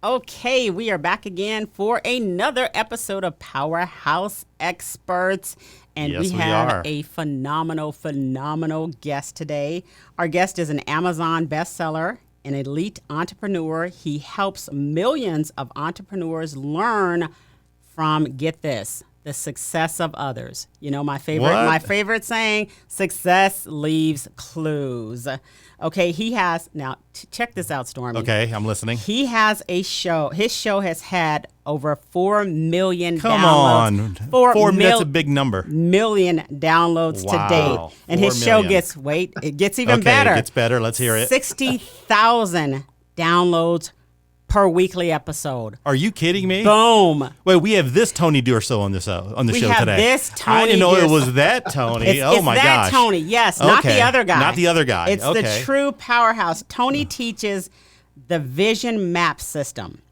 Okay, we are back again for another episode of Powerhouse Experts. And Yes, we we have are. a phenomenal guest today. Our guest is an Amazon bestseller, an elite entrepreneur. He helps millions of entrepreneurs learn from, get this, the success of others. You know, my favorite saying, success leaves clues. Okay, he has, now check this out, Stormy. Okay, I'm listening. He has a show. His show has had over 4 million Come downloads. on. That's a big number. Million downloads to date. And 4 his show million. it gets even Okay, better. it gets better. Let's hear it. 60,000 downloads per weekly episode. Are you kidding me? Boom. Wait, we have this Tony Durso on the We show have today. this Tony I didn't know Durso. it was that Tony. It's my that gosh. Tony, yes, not the Okay, other guy. not the other guy. It's Okay. the true powerhouse. Tony teaches the Vision Map system.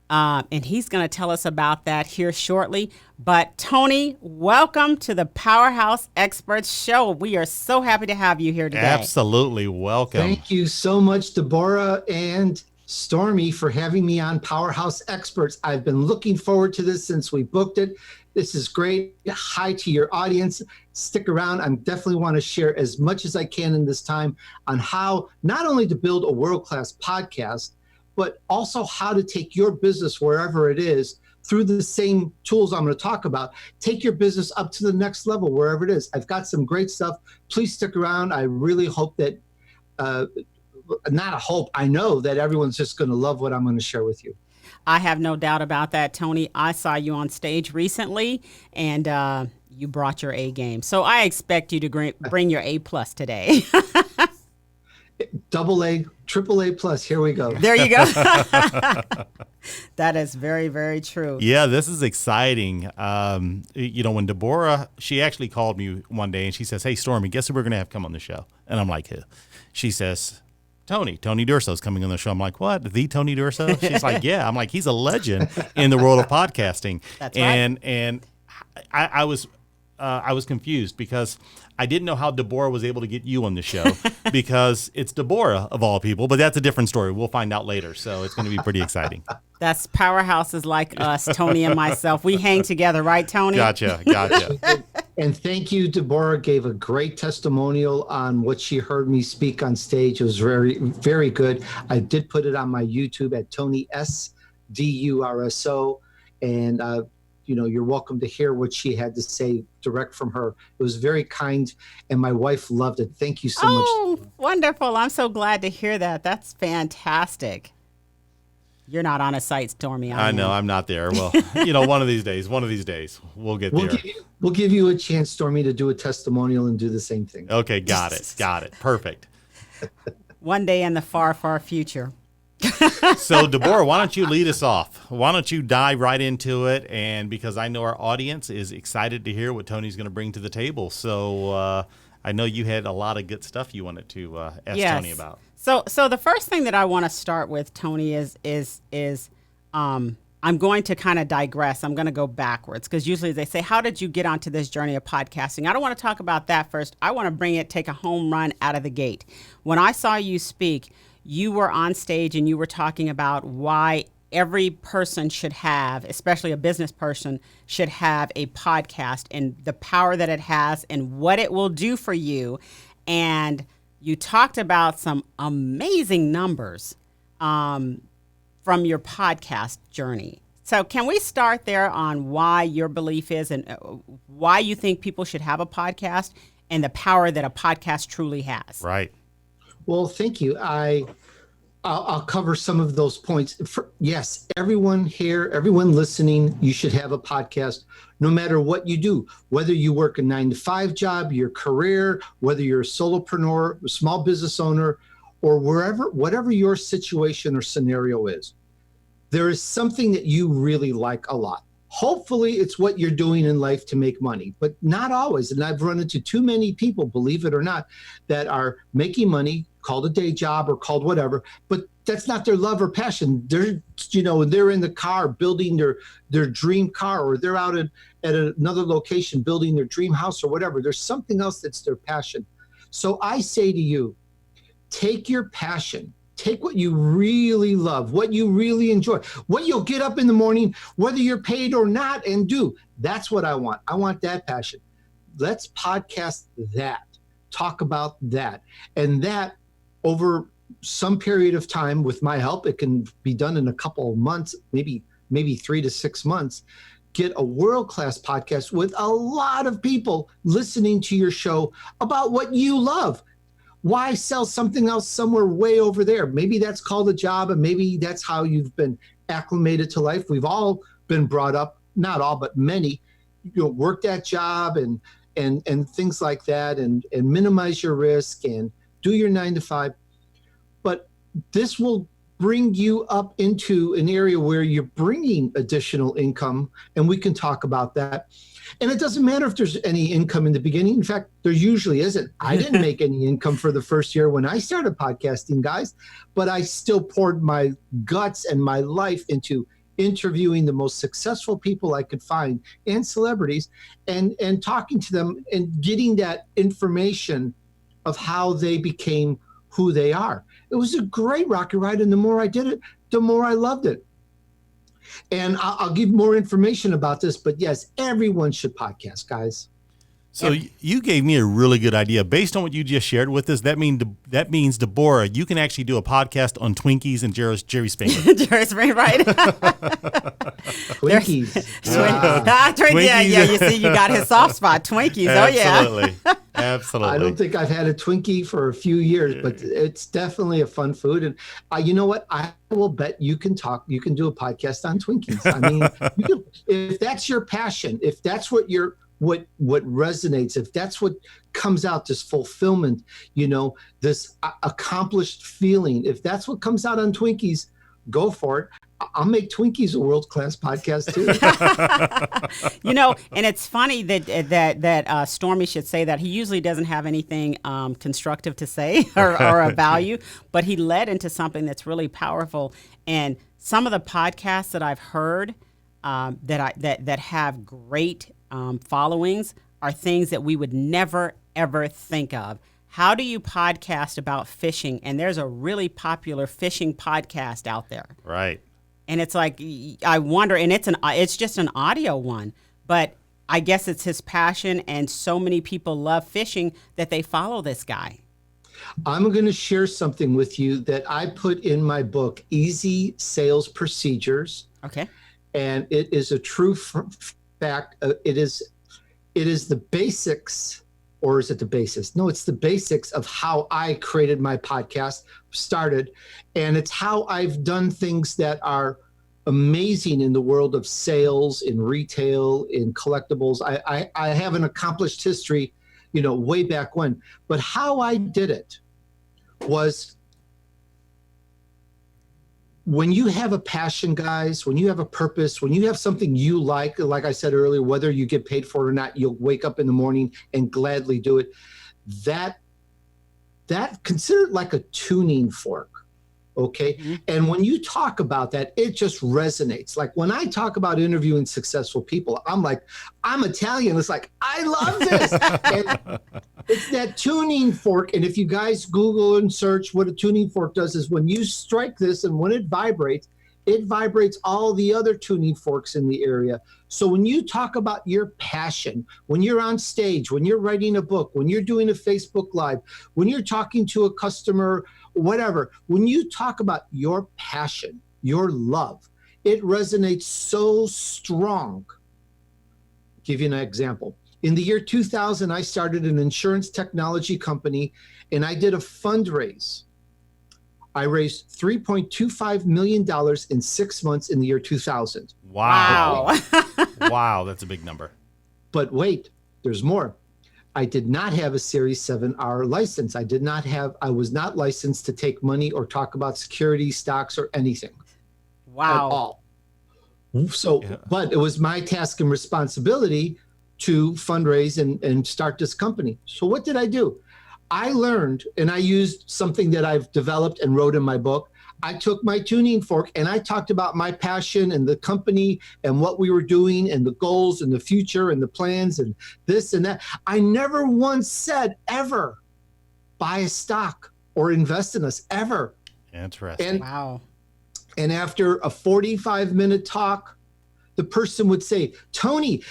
And he's going to tell us about that here shortly. But Tony, welcome to the Powerhouse Experts Show. We are so happy to have you here today. Absolutely welcome. Thank you so much, Deborah and Stormy, for having me on Powerhouse Experts. I've been looking forward to this since we booked it. This is great. Hi to your audience. Stick around. I definitely want to share as much as I can in this time on how not only to build a world-class podcast, but also how to take your business wherever it is through the same tools I'm going to talk about. Take your business up to the next level, wherever it is. I've got some great stuff. Please stick around. I really hope that, not a hope, I know that everyone's just going to love what I'm going to share with you. I have no doubt about that, Tony. I saw you on stage recently, and you brought your A game. So I expect you to bring your A plus today. Double A, triple A plus. Here we go. There you go. That is very, very true. Yeah, this is exciting. When Deborah, she actually called me one day and she says, "Hey, Stormy, guess who we're going to have come on the show?" And I'm like, "Who?" She says, Tony Durso's coming on the show. I'm like, "What? The Tony Durso?" She's like, "Yeah." I'm like, "He's a legend in the world of podcasting." That's right. And I was confused because I didn't know how Deborah was able to get you on the show because it's Deborah of all people, but that's a different story. We'll find out later. So it's going to be pretty exciting. That's powerhouses like us, Tony and myself. We hang together, right, Tony? Gotcha. And thank you. Deborah gave a great testimonial on what she heard me speak on stage. It was very, very good. I did put it on my YouTube at Tony S. Durso. And, you're welcome to hear what she had to say direct from her. It was very kind, and my wife loved it. Thank you so much. Oh, wonderful. I'm so glad to hear that. That's fantastic. You're not on a site, Stormy. I know I'm not there. Well, one of these days we'll get there. We'll give you a chance, Stormy, to do a testimonial and do the same thing. Okay. Got it. Perfect. One day in the far, far future. So, Deborah, why don't you lead us off? Why don't you dive right into it? And because I know our audience is excited to hear what Tony's going to bring to the table. So I know you had a lot of good stuff you wanted to ask Tony about. So the first thing that I want to start with, Tony, is I'm going to kind of digress. I'm going to go backwards because usually they say, how did you get onto this journey of podcasting? I don't want to talk about that first. I want to take a home run out of the gate. When I saw you speak, you were on stage and you were talking about why every person should have, especially a business person, should have a podcast and the power that it has and what it will do for you. And you talked about some amazing numbers from your podcast journey. So can we start there on why your belief is and why you think people should have a podcast and the power that a podcast truly has? Right. Well, thank you. I'll cover some of those points. Yes, everyone here, everyone listening, you should have a podcast no matter what you do, whether you work a 9-to-5 job, your career, whether you're a solopreneur, a small business owner, or whatever your situation or scenario is. There is something that you really like a lot. Hopefully it's what you're doing in life to make money, but not always. And I've run into too many people, believe it or not, that are making money, called a day job or called whatever, but that's not their love or passion. They're in the car building their dream car, or they're out at another location building their dream house or whatever. There's something else that's their passion. So I say to you, take your passion, Take what you really love, what you really enjoy, what you'll get up in the morning, whether you're paid or not, and do. That's what I want. I want that passion. Let's podcast that, talk about that. And that over some period of time with my help, it can be done in a couple of months, maybe 3 to 6 months. Get a world-class podcast with a lot of people listening to your show about what you love. Why sell something else somewhere way over there? Maybe that's called a job, and maybe that's how you've been acclimated to life. We've all been brought up, not all, but many, work that job and things like that, and minimize your risk and do your 9 to 5. But this will bring you up into an area where you're bringing additional income, and we can talk about that. And it doesn't matter if there's any income in the beginning. In fact, there usually isn't. I didn't make any income for the first year when I started podcasting, guys, but I still poured my guts and my life into interviewing the most successful people I could find and celebrities, and talking to them and getting that information of how they became who they are. It was a great rocket ride, and the more I did it, the more I loved it. And I'll give more information about this, but yes, everyone should podcast, guys. So you gave me a really good idea. Based on what you just shared with us, that means, Deborah, you can actually do a podcast on Twinkies and Jerry Springer. Jerry Springer, right? Twinkies. Twinkies. Yeah, you see, you got his soft spot. Twinkies, Absolutely. Absolutely. I don't think I've had a Twinkie for a few years, but it's definitely a fun food. And you know what? I will bet you can do a podcast on Twinkies. I mean, if that's your passion, if that's what what resonates, if that's what comes out, this fulfillment, this accomplished feeling, if that's what comes out on Twinkies, go for it. I'll make Twinkies a world-class podcast too. And it's funny that Stormie should say that. He usually doesn't have anything constructive to say or a value, but he led into something that's really powerful. And some of the podcasts that I've heard that have great followings are things that we would never, ever think of. How do you podcast about fishing? And there's a really popular fishing podcast out there. Right. And it's like, I wonder, and it's just an audio one, but I guess it's his passion, and so many people love fishing that they follow this guy. I'm going to share something with you that I put in my book, Easy Sales Procedures. Okay. And it is a true fact. It is the basics, or is it the basis? No, it's the basics of how I created my podcast, started, and it's how I've done things that are amazing in the world of sales, in retail, in collectibles. I have an accomplished history, way back when, but how I did it was, when you have a passion, guys, when you have a purpose, when you have something you like I said earlier, whether you get paid for it or not, you'll wake up in the morning and gladly do it. That consider it like a tuning fork. Okay. Mm-hmm. And when you talk about that, it just resonates. Like when I talk about interviewing successful people, I'm like, I'm Italian. It's like, I love this. And it's that tuning fork. And if you guys Google and search what a tuning fork does, is when you strike this and when it vibrates all the other tuning forks in the area. So when you talk about your passion, when you're on stage, when you're writing a book, when you're doing a Facebook Live, when you're talking to a customer, whatever, when you talk about your passion, your love, it resonates so strong. I'll give you an example. In the year 2000, I started an insurance technology company, and I did a fundraise. I raised $3.25 million in 6 months in the year 2000. Wow. Wow, that's a big number. But wait, there's more. I did not have a Series 7R license. I was not licensed to take money or talk about security, stocks, or anything. Wow. At all. So, yeah. But it was my task and responsibility to fundraise and start this company. So what did I do? I learned, and I used something that I've developed and wrote in my book. I took my tuning fork and I talked about my passion and the company and what we were doing and the goals and the future and the plans and this and that. I never once said ever buy a stock or invest in us, ever. Interesting. And, Wow. and after a 45-minute talk, the person would say, Tony,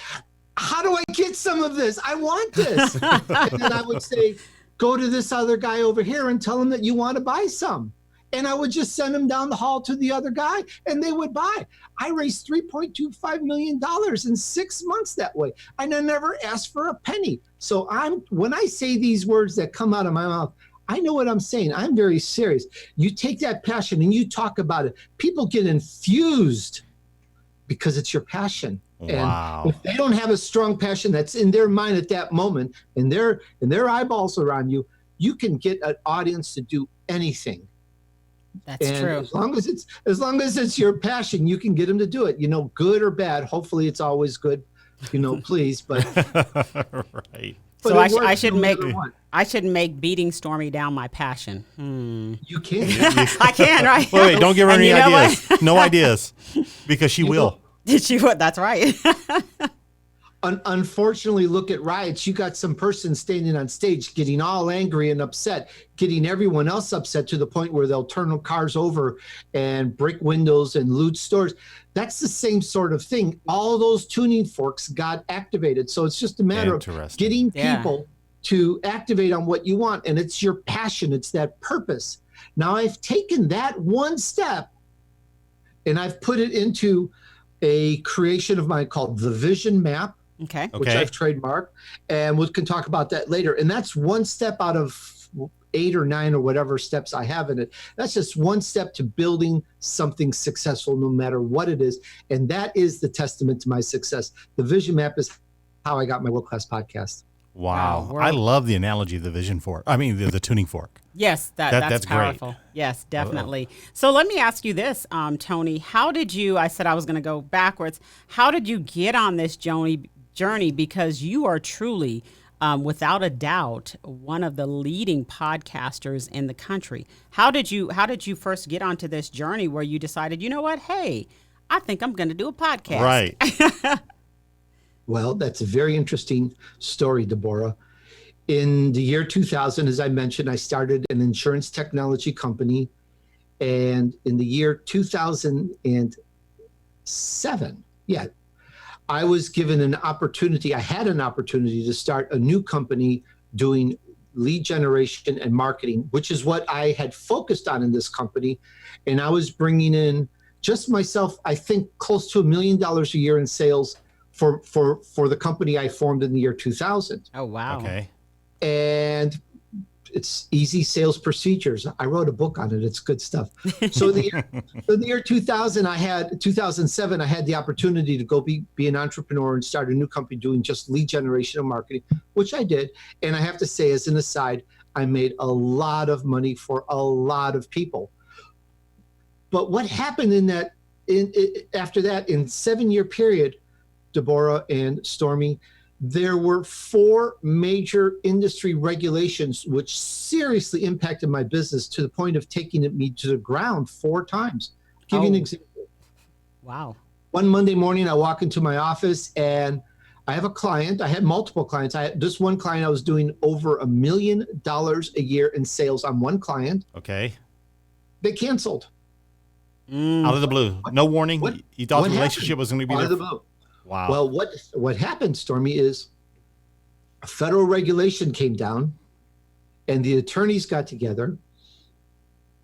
how do I get some of this? I want this. And then I would say, go to this other guy over here and tell him that you want to buy some. And I would just send them down the hall to the other guy and they would buy. I raised $3.25 million in 6 months that way. And I never asked for a penny. So when I say these words that come out of my mouth, I know what I'm saying. I'm very serious. You take that passion and you talk about it. People get infused because it's your passion. Wow. And if they don't have a strong passion that's in their mind at that moment and their eyeballs are on you, you can get an audience to do anything. That's true. As long as it's your passion, you can get them to do it. Good or bad. Hopefully, it's always good. Please, but right. So I should make beating Stormie down my passion. You can. I can, right? Wait, don't give her any ideas. No ideas, because she will. Did she? That's right. Unfortunately, look at riots. You got some person standing on stage getting all angry and upset, getting everyone else upset to the point where they'll turn cars over and break windows and loot stores. That's the same sort of thing. All those tuning forks got activated. So it's just a matter of getting people to activate on what you want. And it's your passion. It's that purpose. Now, I've taken that one step and I've put it into a creation of mine called the Vision Map. Which I've trademarked, and we can talk about that later. And that's one step out of 8 or 9 or whatever steps I have in it. That's just one step to building something successful, no matter what it is. And that is the testament to my success. The Vision Map is how I got my world-class podcast. Wow. I love the analogy of the vision fork. I mean, the tuning fork. Yes, that's powerful. Great. Yes, definitely. So let me ask you this, Tony. How did you, I said I was going to go backwards. How did you get on this journey? Because you are truly, without a doubt, one of the leading podcasters in the country. How did you first get onto this journey where you decided, you know what, hey, I think I'm going to do a podcast? Right. Well, that's a very interesting story, Deborah. In the year 2000, as I mentioned, I started an insurance technology company. And in the year 2007, I was given an opportunity. I had an opportunity to start a new company doing lead generation and marketing, which is what I had focused on in this company. And I was bringing in just myself, I think close to $1 million a year in sales for the company I formed in the year 2000. Oh, wow. Okay. And it's easy sales procedures. I wrote a book on it. It's good stuff. So the year 2007, I had the opportunity to go be an entrepreneur and start a new company doing just lead generation and marketing, which I did. And I have to say, as an aside, I made a lot of money for a lot of people. But what happened after that, in 7-year period, Deborah and Stormie, there were 4 major industry regulations which seriously impacted my business to the point of taking me to the ground 4 times. Give you an example. Wow. One Monday morning, I walk into my office and I have a client. I had multiple clients. I had this one client, I was doing over $1 million a year in sales on one client. Okay. They canceled. Out of the blue. No warning. You thought the relationship was going to be there. Out of the blue. Wow. Well, what happened, Stormie, is a federal regulation came down and the attorneys got together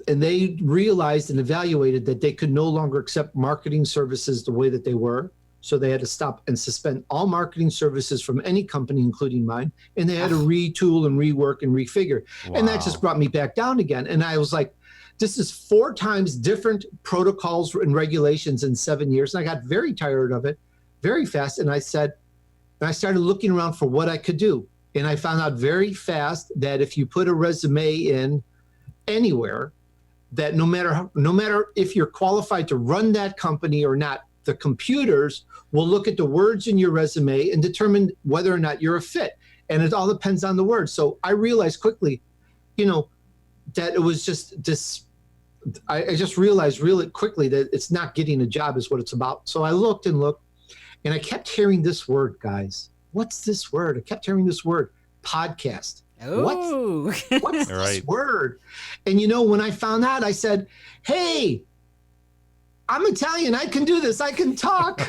and they realized and evaluated that they could no longer accept marketing services the way that they were. So they had to stop and suspend all marketing services from any company, including mine. And they had to retool and rework and refigure. Wow. And that just brought me back down again. And I was like, this is 4 times different protocols and regulations in 7 years. And I got very tired of it very fast. And I started looking around for what I could do. And I found out very fast that if you put a resume in anywhere, that no matter if you're qualified to run that company or not, the computers will look at the words in your resume and determine whether or not you're a fit. And it all depends on the words. So I realized quickly, that it was just this. I just realized really quickly that it's not getting a job is what it's about. So I looked and looked, and I kept hearing this word, guys. What's this word? I kept hearing this word, podcast. Ooh. What's Right. this word? And when I found out, I said, hey, I'm Italian. I can do this. I can talk.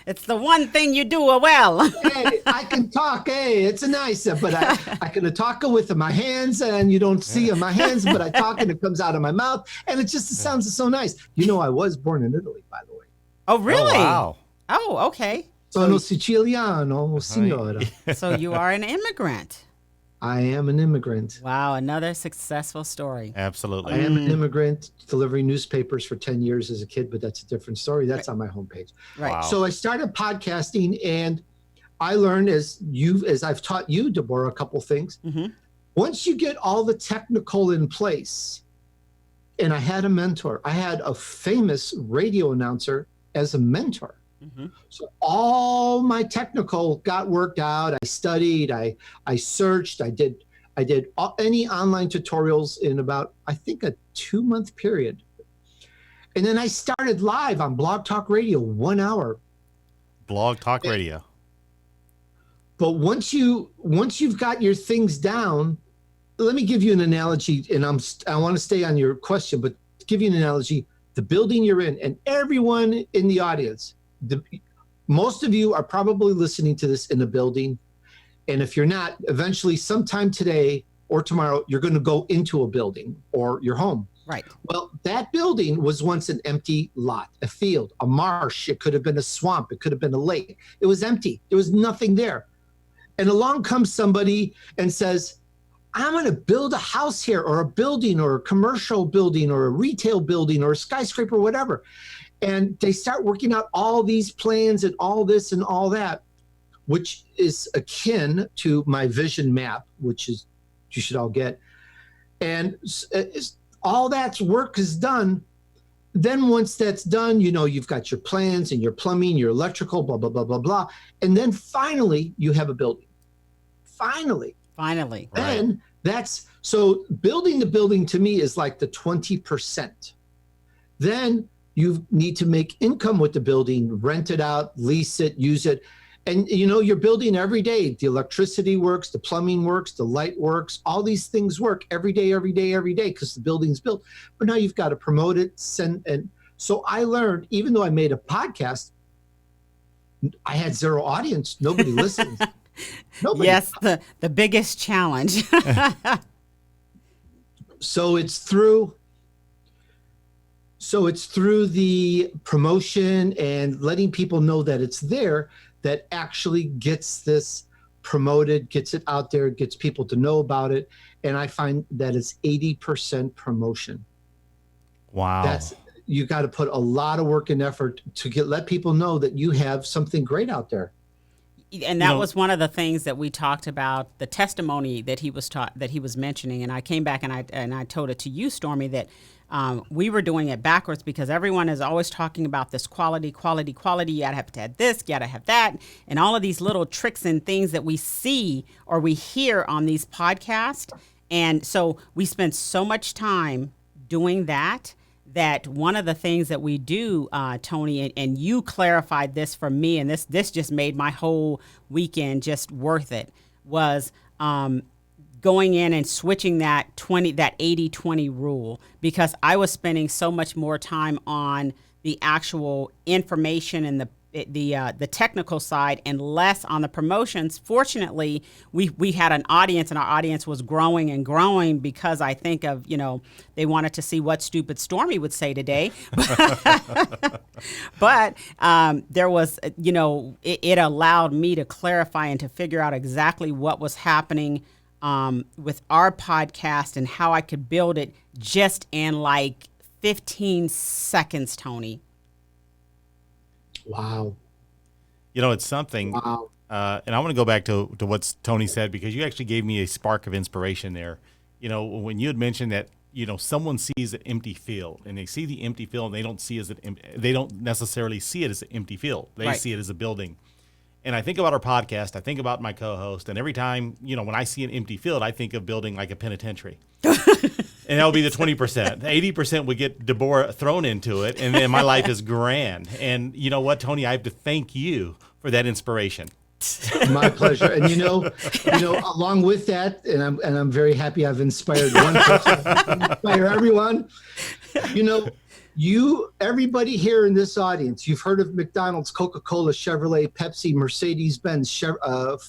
It's the one thing you do well. Hey, I can talk. Hey, it's a nice, but I can talk with my hands, and you don't see my hands, but I talk and it comes out of my mouth, and it sounds so nice. I was born in Italy, by the way. Oh, really? Oh, wow. Oh, okay. Sono Siciliano, signora. So you are an immigrant. I am an immigrant. Wow, another successful story. Absolutely. I am an immigrant delivering newspapers for 10 years as a kid, but that's a different story. That's on my homepage. Right. Wow. So I started podcasting, and I learned as I've taught you, Deborah, a couple things. Mm-hmm. Once you get all the technical in place, and I had a mentor. I had a famous radio announcer as a mentor. Mm-hmm. So all my technical got worked out. I studied, I searched, I did any online tutorials in about, I think, a 2-month period. And then I started live on Blog Talk Radio, 1 hour. Blog Talk Radio. But once you've got your things down, let me give you an analogy, and I want to stay on your question, but give you an analogy. The building you're in, and everyone in the audience, most of you are probably listening to this in a building. And if you're not, eventually sometime today or tomorrow, you're going to go into a building or your home. Right. Well, that building was once an empty lot, a field, a marsh. It could have been a swamp. It could have been a lake. It was empty. There was nothing there. And along comes somebody and says, I'm going to build a house here, or a building, or a commercial building, or a retail building, or a skyscraper, whatever. And they start working out all these plans and all this and all that, which is akin to my vision map, which is you should all get. And all that work is done. Then once that's done, you've got your plans and your plumbing, your electrical, blah, blah, blah, blah, blah. And then finally, you have a building. Finally. Then so building the building to me is like the 20%. Then you need to make income with the building, rent it out, lease it, use it. And you're building every day. The electricity works, the plumbing works, the light works, all these things work every day, because the building's built. But now you've got to promote it, and so I learned, even though I made a podcast, I had zero audience. Nobody listens. Nobody. Yes, the biggest challenge. So it's through the promotion and letting people know that it's there that actually gets this promoted, gets it out there, gets people to know about it. And I find that it's 80% promotion. Wow. You got to put a lot of work and effort to let people know that you have something great out there. And that was one of the things that we talked about, the testimony that he was mentioning. And I came back and I told it to you, Stormie, that we were doing it backwards, because everyone is always talking about this quality. You gotta have to have this, you gotta have that, and all of these little tricks and things that we see or we hear on these podcasts. And so we spend so much time doing that one of the things that we do, Tony, and you clarified this for me, and this just made my whole weekend just worth it, was going in and switching that 80-20 rule, because I was spending so much more time on the actual information and the technical side and less on the promotions. Fortunately, we had an audience, and our audience was growing and growing, because I think of, they wanted to see what stupid Stormie would say today. But there was, it allowed me to clarify and to figure out exactly what was happening with our podcast and how I could build it just in like 15 seconds, Tony. Wow. It's something. Wow. And I want to go back to what Tony said, because you actually gave me a spark of inspiration there. When you had mentioned that, someone sees an empty field, and they see the empty field, and they don't necessarily see it as an empty field. They see it as a building. And I think about our podcast. I think about my co-host, and every time, when I see an empty field, I think of building like a penitentiary. And that would be the 20%. 80% would get Deborah thrown into it, and then my life is grand. And you know what, Tony? I have to thank you for that inspiration. My pleasure. And along with that, and I'm very happy I've inspired one person, inspire everyone. Everybody here in this audience, you've heard of McDonald's, Coca-Cola, Chevrolet, Pepsi, Mercedes-Benz,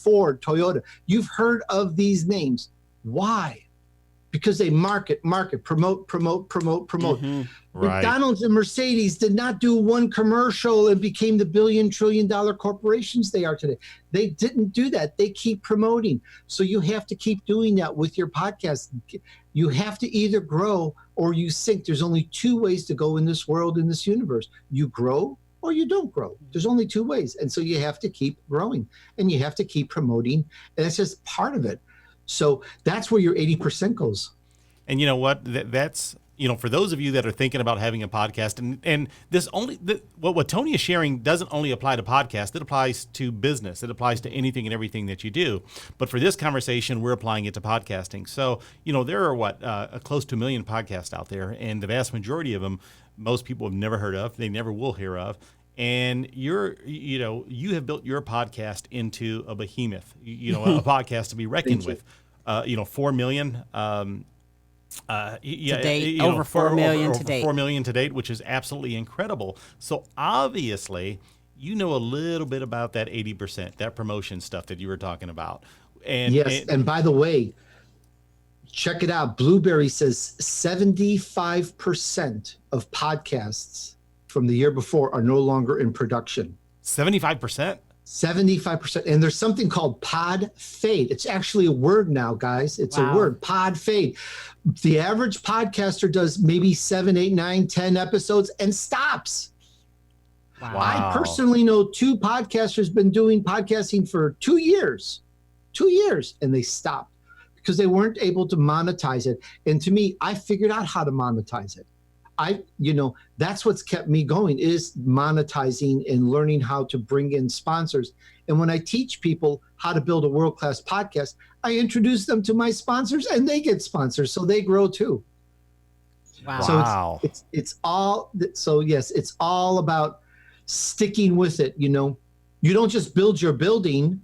Ford, Toyota. You've heard of these names. Why? Because they market, promote. Right. McDonald's and Mercedes did not do one commercial and became the billion-trillion-dollar corporations they are today. They didn't do that. They keep promoting. So you have to keep doing that with your podcast. You have to either grow or you sink. There's only two ways to go in this world, in this universe. You grow or you don't grow. There's only two ways. And so you have to keep growing and you have to keep promoting. And that's just part of it. So that's where your 80% goes. And you know what? That's, for those of you that are thinking about having a podcast, and this what Tony is sharing doesn't only apply to podcasts, it applies to business. It applies to anything and everything that you do. But for this conversation, we're applying it to podcasting. So, there are close to 1 million podcasts out there, and the vast majority of them, most people have never heard of, they never will hear of. And you have built your podcast into a behemoth, a podcast to be reckoned with. 4 million. To date, over 4 million to date. 4 million to date, which is absolutely incredible. So obviously, you know a little bit about that 80%, that promotion stuff that you were talking about. And by the way, check it out. Blueberry says 75% of podcasts from the year before are no longer in production. 75%? 75%. And there's something called pod fade. It's actually a word now, guys. It's a word, pod fade. The average podcaster does maybe 7, 8, 9, 10 episodes and stops. Wow. I personally know 2 podcasters been doing podcasting for 2 years, and they stopped because they weren't able to monetize it. And to me, I figured out how to monetize it. That's what's kept me going, is monetizing and learning how to bring in sponsors. And when I teach people how to build a world-class podcast, I introduce them to my sponsors and they get sponsors. So they grow too. Wow. So it's all about sticking with it. You don't just build your building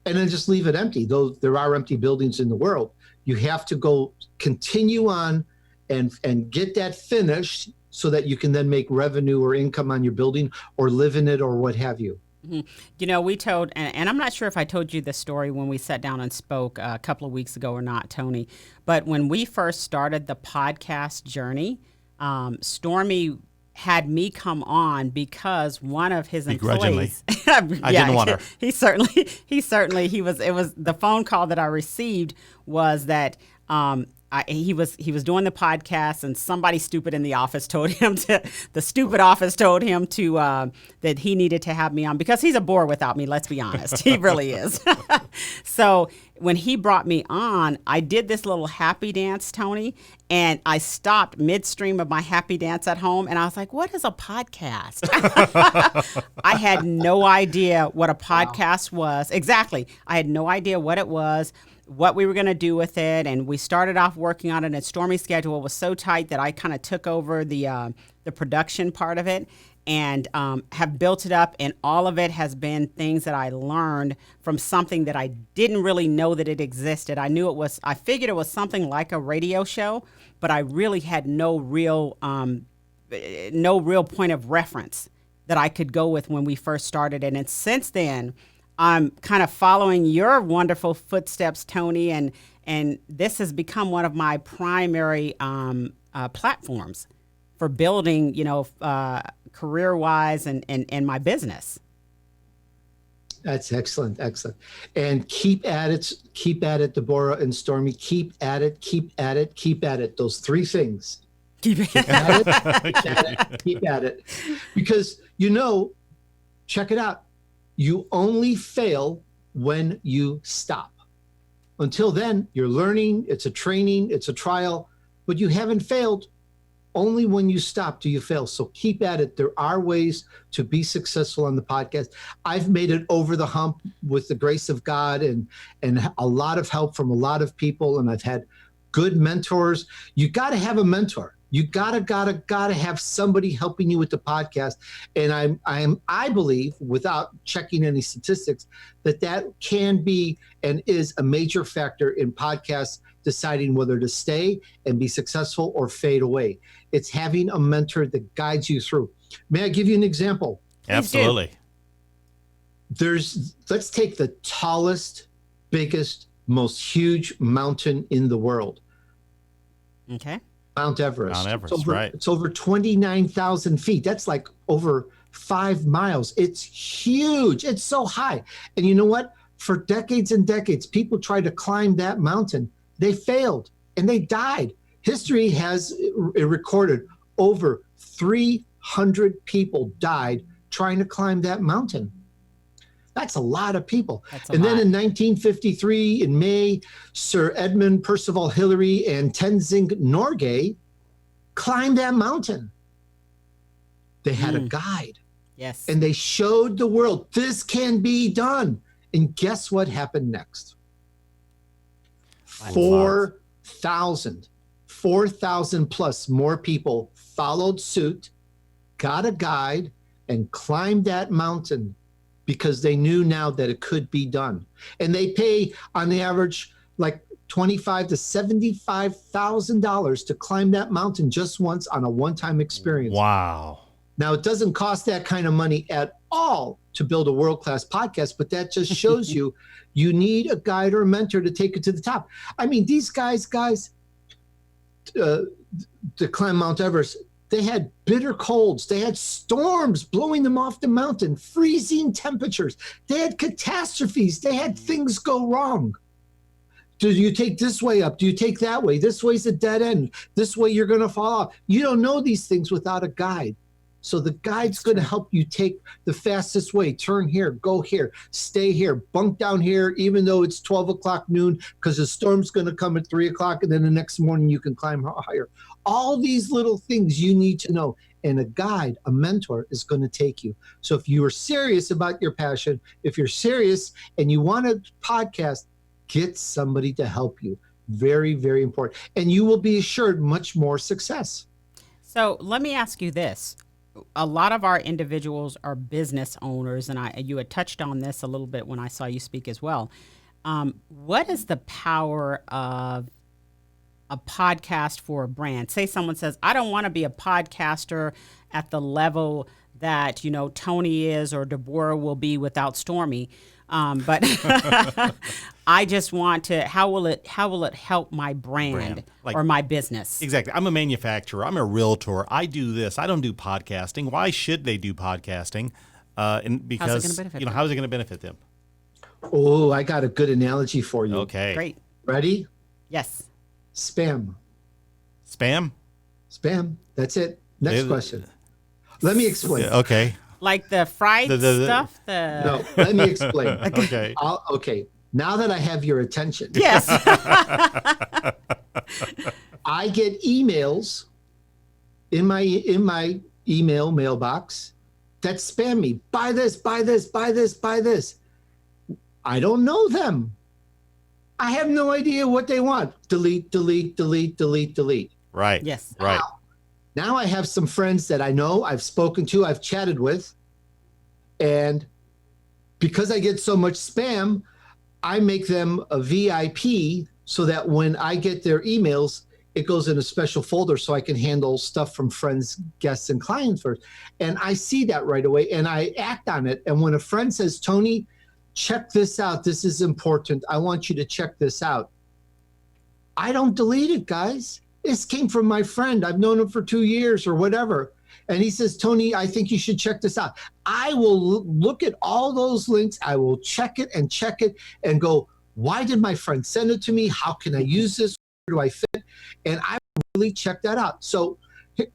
and then just leave it empty, though there are empty buildings in the world. You have to go continue on and get that finished so that you can then make revenue or income on your building or live in it or what have you. Mm-hmm. We told, and I'm not sure if I told you this story when we sat down and spoke a couple of weeks ago or not, Tony, but when we first started the podcast journey, Stormie had me come on because one of his employees. I didn't want her. It was the phone call that I received was that he was doing the podcast and somebody stupid in the office told him that he needed to have me on because he's a bore without me. Let's be honest. He really is. So when he brought me on, I did this little happy dance, Tony, and I stopped midstream of my happy dance at home. And I was like, what is a podcast? I had no idea what a podcast was. Exactly. I had no idea what it was, what we were going to do with it. And we started off working on it, and Stormie's schedule was so tight that I kind of took over the production part of it and have built it up. And all of it has been things that I learned from something that I didn't really know that it existed. I figured it was something like a radio show, but I really had no real point of reference that I could go with when we first started it. And since then, I'm kind of following your wonderful footsteps, Tony, and this has become one of my primary platforms for building, career-wise and my business. That's excellent. And keep at it, Deborah and Stormie. Keep at it. Those 3 things. Keep at it. Because, check it out. You only fail when you stop. Until then, you're learning, it's a training, it's a trial, but you haven't failed. Only when you stop do you fail. So keep at it. There are ways to be successful on the podcast. I've made it over the hump with the grace of God and a lot of help from a lot of people, and I've had good mentors. You got to have a mentor. You gotta have somebody helping you with the podcast. And I believe, without checking any statistics, that can be and is a major factor in podcasts deciding whether to stay and be successful or fade away. It's having a mentor that guides you through. May I give you an example? Absolutely. Let's take the tallest, biggest, most huge mountain in the world. Okay. Mount Everest. Mount Everest, right. It's over 29,000 feet. That's like over 5 miles. It's huge. It's so high. And you know what? For decades and decades, people tried to climb that mountain. They failed and they died. History has recorded over 300 people died trying to climb that mountain. That's a lot of people. Then in 1953, in May, Sir Edmund Percival Hillary and Tenzing Norgay climbed that mountain. They had a guide. Yes. And they showed the world this can be done. And guess what happened next? 4,000 plus more people followed suit, got a guide, and climbed that mountain because they knew now that it could be done. And they pay on the average like $25,000 to $75,000 to climb that mountain just once on a one-time experience. Wow. Now, it doesn't cost that kind of money at all to build a world-class podcast, but that just shows you need a guide or a mentor to take it to the top. I mean, these guys, to climb Mount Everest, they had bitter colds. They had storms blowing them off the mountain, freezing temperatures. They had catastrophes. They had things go wrong. Do you take this way up? Do you take that way? This way's a dead end. This way you're going to fall off. You don't know these things without a guide. So the guide's going to help you take the fastest way. Turn here, go here, stay here, bunk down here, even though it's 12 o'clock noon, because the storm's going to come at 3 o'clock, and then the next morning you can climb higher. All these little things you need to know. And a guide, a mentor, is going to take you. So if you are serious about your passion, if you're serious and you want a podcast, get somebody to help you. Very, very important. And you will be assured much more success. So let me ask you this. A lot of our individuals are business owners, and you had touched on this a little bit when I saw you speak as well. What is the power of a podcast for a brand? Say someone says, I don't want to be a podcaster at the level that, Tony is or Deborah will be without Stormie. But I just want to, how will it help my brand or my business? Exactly. I'm a manufacturer. I'm a realtor. I do this. I don't do podcasting. Why should they do podcasting? And because, how's it going to benefit them? Oh, I got a good analogy for you. Okay. Great. Ready? Yes. Spam. Spam? Spam. That's it. Next question. Let me explain. Okay. Like the fried stuff? No, let me explain. Okay. Okay. Now that I have your attention. Yes. I get emails in my email mailbox that spam me. Buy this, buy this, buy this, buy this. I don't know them. I have no idea what they want. Delete, delete, delete, delete, delete. Right. Yes. Right. Now I have some friends that I know, I've spoken to, I've chatted with, and because I get so much spam, I make them a VIP so that when I get their emails, it goes in a special folder so I can handle stuff from friends, guests, and clients first. And I see that right away, and I act on it. And when a friend says, Tony, check this out, this is important, I want you to check this out, I don't delete it, guys. This came from my friend. I've known him for 2 years or whatever. And he says, Tony, I think you should check this out. I will look at all those links. I will check it and go, why did my friend send it to me? How can I use this? Where do I fit? And I really check that out. So a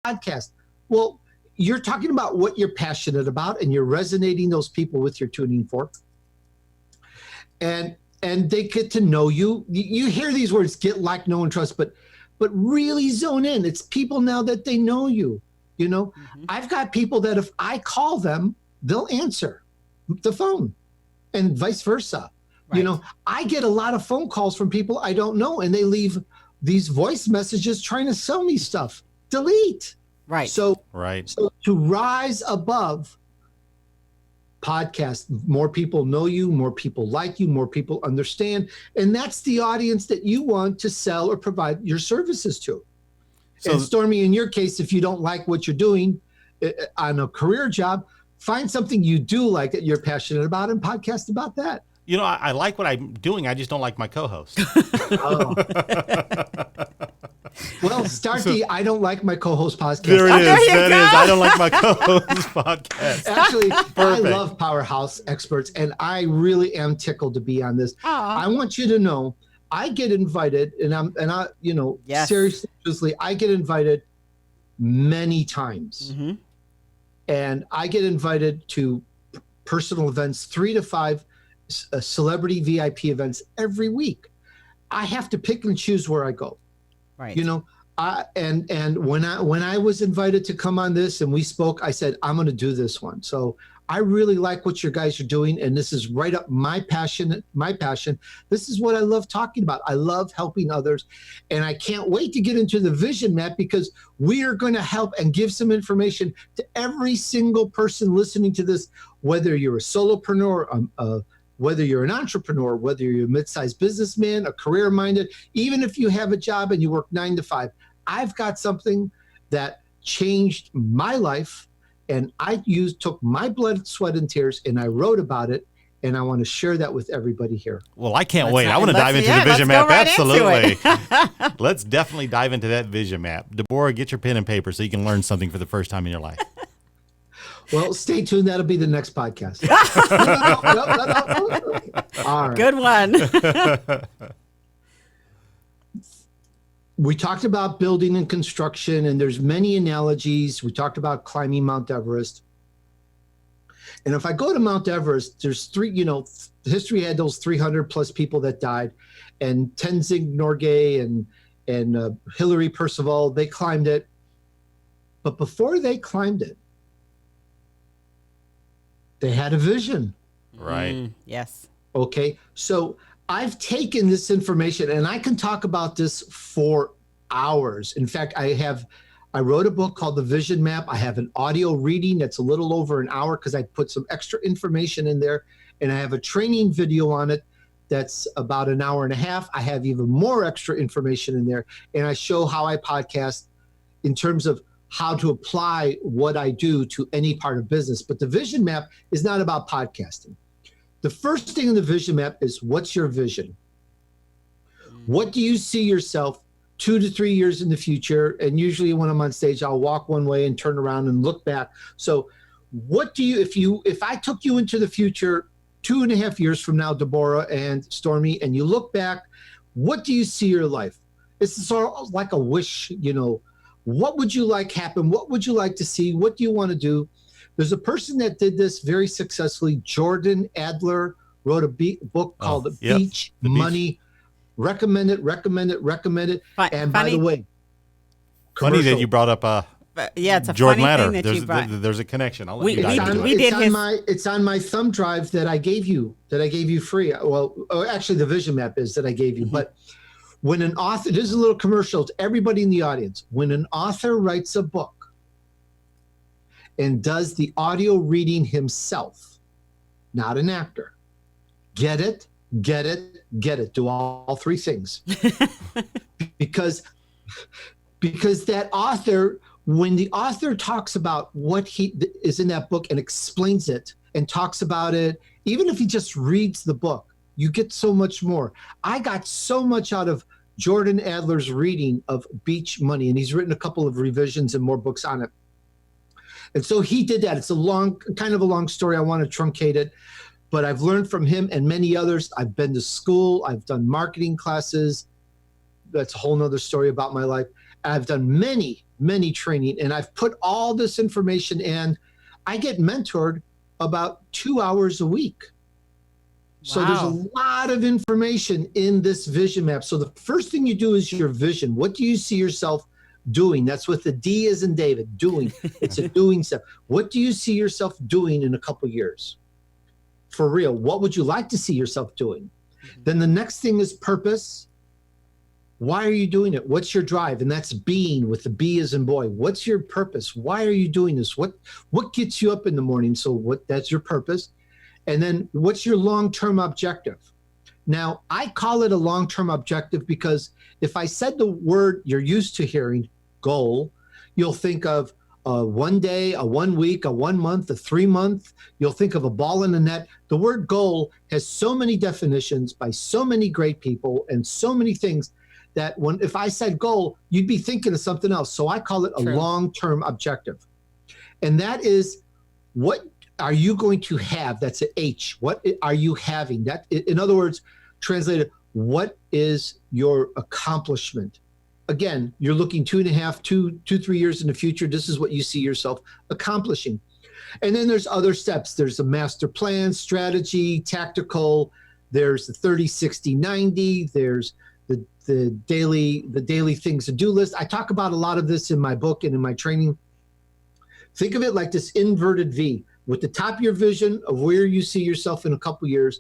podcast, well, you're talking about what you're passionate about and you're resonating those people with your tuning fork. And they get to know you. You hear these words, get, like, know, and trust, but really zone in. It's people now that they know you. I've got people that if I call them, they'll answer the phone and vice versa. Right. I get a lot of phone calls from people I don't know, and they leave these voice messages trying to sell me stuff. Delete. Right. So Right. So to rise above podcast, more people know you, more people like you, more people understand. And that's the audience that you want to sell or provide your services to. So, And Stormie, in your case, if you don't like what you're doing on a career job, find something you do like that you're passionate about and podcast about that. you know, I like what I'm doing. I just don't like my co-host. Oh. Well, start the I don't like my co-host podcast. There it is. there you That go. is. I don't like my co-host podcast. Actually, I Perfect. love Powerhouse Experts, and I really am tickled to be on this. Aw. I want you to know, I get invited, and I, Yes. seriously, I get invited many times, Mm-hmm. and I get invited to personal events, 3 to 5 celebrity VIP events every week. I have to pick and choose where I go. Right. And when I was invited to come on this and we spoke, I said, I'm going to do this one. So I really like what you guys are doing. And this is right up my passion. This is what I love talking about. I love helping others. And I can't wait to get into the vision map, because we are going to help and give some information to every single person listening to this, whether you're a solopreneur, whether you're an entrepreneur, whether you're a mid-sized businessman, a career-minded, even if you have a job and you work 9 to 5, I've got something that changed my life, and I took my blood, sweat, and tears, and I wrote about it, and I want to share that with everybody here. Well, I can't Let's wait. not- I want to let's- dive into yeah, the vision let's go map. right into Absolutely. it. Let's definitely dive into that vision map. Deborah, get your pen and paper so you can learn something for the first time in your life. Well, stay tuned. That'll be the next podcast. No. All right. Good one. We talked about building and construction, and there's many analogies. We talked about climbing Mount Everest. And if I go to Mount Everest, there's history had those 300 plus people that died, and Tenzing Norgay and Hillary Percival, they climbed it. But before they climbed it, they had a vision. Right. Yes. Okay. So I've taken this information, and I can talk about this for hours. In fact, I wrote a book called The Vision Map. I have an audio reading that's a little over an hour because I put some extra information in there, and I have a training video on it that's about an hour and a half. I have even more extra information in there, and I show how I podcast in terms of how to apply what I do to any part of business. But the vision map is not about podcasting. The first thing in the vision map is, what's your vision? What do you see yourself 2 to 3 years in the future? And usually when I'm on stage, I'll walk one way and turn around and look back. So what do you, if I took you into the future 2.5 years from now, Deborah and Stormie, and you look back, what do you see your life? It's sort of like a wish, what would you like happen? What would you like to see? What do you want to do? There's a person that did this very successfully. Jordan Adler wrote a book called yep. Beach The Beach. Money. Recommend it. And by the way, Funny that commercial. you brought up Yeah, it's a Jordan funny Ladder. thing that you brought. There's a connection. I'll let We- you dive into we it. did his- It's on my thumb drive that I gave you free. Well, actually the vision map is that I gave you. But when an author, this is a little commercial to everybody in the audience. When an author writes a book and does the audio reading himself, not an actor, get it. Do all 3 things. because that author, when the author talks about what he is in that book and explains it and talks about it, even if he just reads the book, you get so much more. I got so much out of Jordan Adler's reading of Beach Money, and he's written a couple of revisions and more books on it. And so he did that. It's kind of a long story. I want to truncate it, but I've learned from him and many others. I've been to school. I've done marketing classes. That's a whole nother story about my life. I've done many training, and I've put all this information in. I get mentored about 2 hours a week. So there's a Wow. lot of information in this vision map. So the first thing you do is your vision. What do you see yourself doing? That's with the D as in David, doing. It's a doing step. What do you see yourself doing in a couple years? For real, what would you like to see yourself doing? Then the next thing is purpose. Why are you doing it? What's your drive? And that's being, with the B as in boy. What's your purpose? Why are you doing this? What gets you up in the morning? So that's your purpose. And then what's your long-term objective? Now, I call it a long-term objective because if I said the word you're used to hearing, goal, you'll think of a 1 day, a 1 week, a 1 month, a 3 month. You'll think of a ball in the net. The word goal has so many definitions by so many great people and so many things that if I said goal, you'd be thinking of something else. So I call it a long-term objective. And that is, what are you going to have? That's an H. What are you having? That, in other words, translated, what is your accomplishment? Again, you're looking 3 years in the future. This is what you see yourself accomplishing. And then there's other steps. There's a master plan, strategy, tactical. There's the 30, 60, 90. There's the daily things to do list. I talk about a lot of this in my book and in my training. Think of it like this inverted V, with the top of your vision of where you see yourself in a couple years,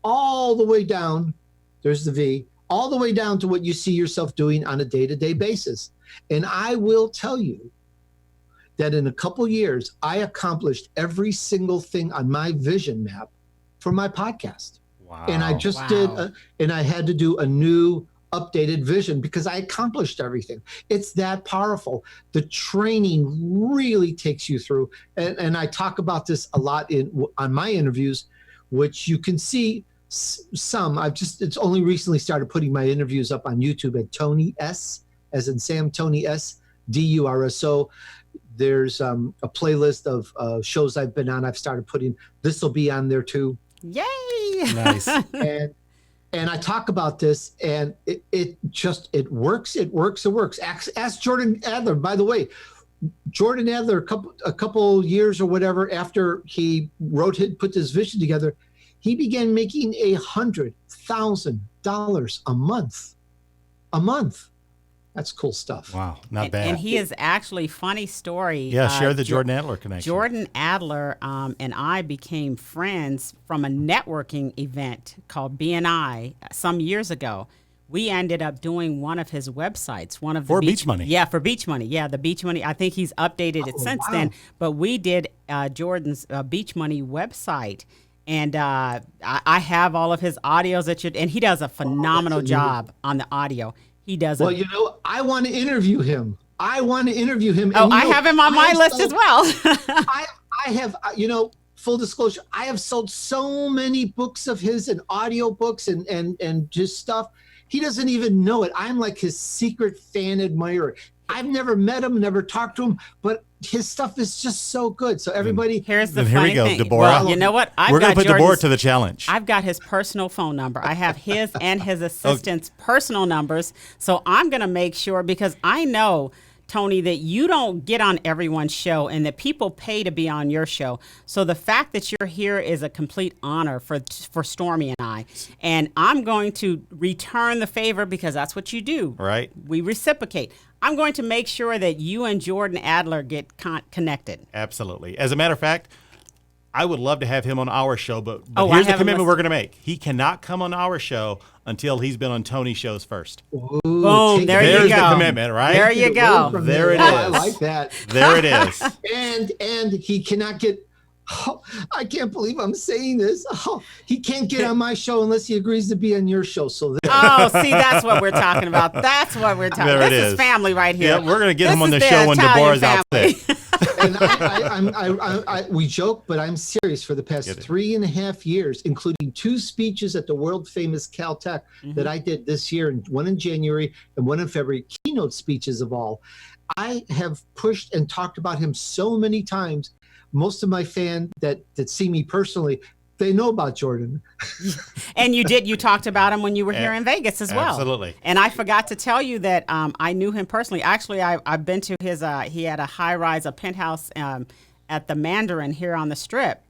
all the way down, there's the V, all the way down to what you see yourself doing on a day-to-day basis. And I will tell you that in a couple years, I accomplished every single thing on my vision map for my podcast. Wow. And I just did, and I had to do a new updated vision because I accomplished everything. It's that powerful. The training really takes you through. And I talk about this a lot on my interviews, which you can see some. It's only recently started putting my interviews up on YouTube at Tony S, as in Sam, Tony S, Durso. There's a playlist of shows I've been on. I've started putting, this will be on there too. Yay! Nice. And I talk about this, and it works. Ask Jordan Adler. By the way, Jordan Adler, a couple years or whatever after he put this vision together, he began making $100,000 a month. That's cool stuff. Wow, not bad. And he is actually, funny story. Yeah, share the Jordan Adler connection. Jordan Adler and I became friends from a networking event called BNI some years ago. We ended up doing one of his websites, one of the for Beach Money. Yeah, for Beach Money. Yeah, the Beach Money. I think he's updated it since then. But we did Jordan's Beach Money website. And I have all of his audios and he does a phenomenal job on the audio. He does. Well, I want to interview him. Oh, I have him on my list as well. I have, full disclosure, I have sold so many books of his and audio books and just stuff. He doesn't even know it. I'm like his secret fan admirer. I've never met him, never talked to him, but his stuff is just so good. So everybody, here's the here funny we go, thing. Deborah. Well, you know what? We're going to put Deborah to the challenge. I've got his personal phone number. I have his and his assistant's personal numbers. So I'm going to make sure, because I know, Tony, that you don't get on everyone's show and that people pay to be on your show. So the fact that you're here is a complete honor for Stormie and I. And I'm going to return the favor because that's what you do. Right. We reciprocate. I'm going to make sure that you and Jordan Adler get connected. Absolutely. As a matter of fact, I would love to have him on our show, but Oh, here's I the have him commitment we're going to make. He cannot come on our show until he's been on Tony's shows first. Boom, there you There's go. the commitment, right? There you go. There it is. I like that. There it is. And he cannot get, I can't believe I'm saying this. He can't get on my show unless he agrees to be on your show. So there. Oh, see, that's what we're talking about. That's what we're talking about. There it This is is. family right here. Yeah, we're going to get him on the This is show when Italian Deborah's out family. sick. And we joke, but I'm serious. For the past 3.5 years, including 2 speeches at the world famous Caltech that I did this year, and one in January and one in February, keynote speeches of all. I have pushed and talked about him so many times. Most of my fans that see me personally, they know about Jordan. And you talked about him when you were here in Vegas as well. Absolutely. And I forgot to tell you that I knew him personally. Actually, I've been to his, he had a high-rise, a penthouse at the Mandarin here on the Strip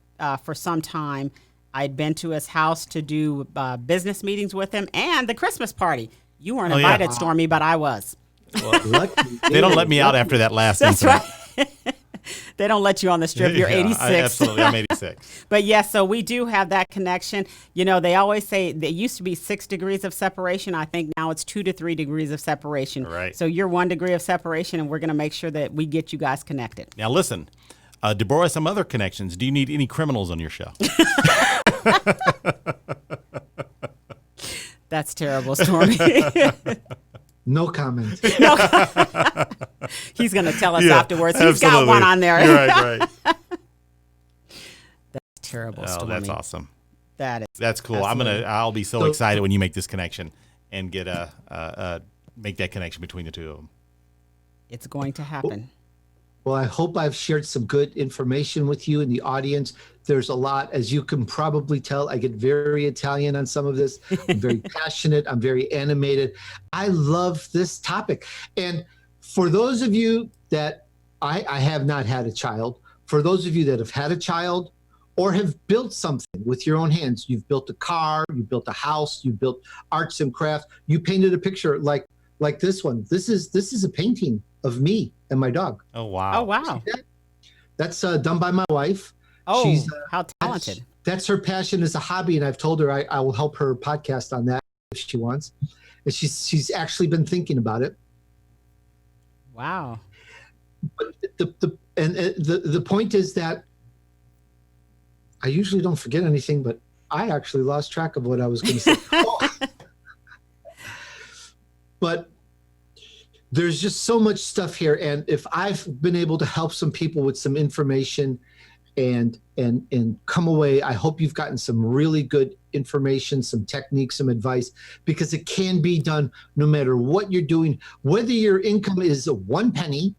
for some time. I'd been to his house to do business meetings with him and the Christmas party. You weren't invited, Stormie, but I was. Well, they don't let me out after that last That's incident. right. They don't let you on the strip. You're Yeah, 86. Absolutely, I'm 86. But yes, so we do have that connection. You know, they always say there used to be 6 degrees of separation. I think now it's 2 to 3 degrees of separation. Right. So you're 1 degree of separation, and we're going to make sure that we get you guys connected. Now listen, Deborah has some other connections. Do you need any criminals on your show? That's terrible, Stormie. No comment. He's going to tell us Yeah, afterwards. He's got absolutely. one on there. You're right. That's terrible, Oh, Stormie. that's awesome. That is. That's cool. Absolutely. I'll be so excited when you make this connection and get make that connection between the two of them. It's going to happen. Well, I hope I've shared some good information with you and the audience. There's a lot, as you can probably tell, I get very Italian on some of this. I'm very passionate. I'm very animated. I love this topic. And for those of you that I have not had a child, for those of you that have had a child or have built something with your own hands, you've built a car, you built a house, you built arts and crafts, you painted a picture like this one. This is a painting of me and my dog. Oh wow! Oh, wow. That's done by my wife. Oh, She's, how talented. That's her passion as a hobby, and I've told her I will help her podcast on that if she wants. And she's actually been thinking about it. Wow. But the point is that I usually don't forget anything, but I actually lost track of what I was going to say. But there's just so much stuff here, and if I've been able to help some people with some information and come away, I hope you've gotten some really good information, some techniques, some advice, because it can be done no matter what you're doing, whether your income is 1 penny,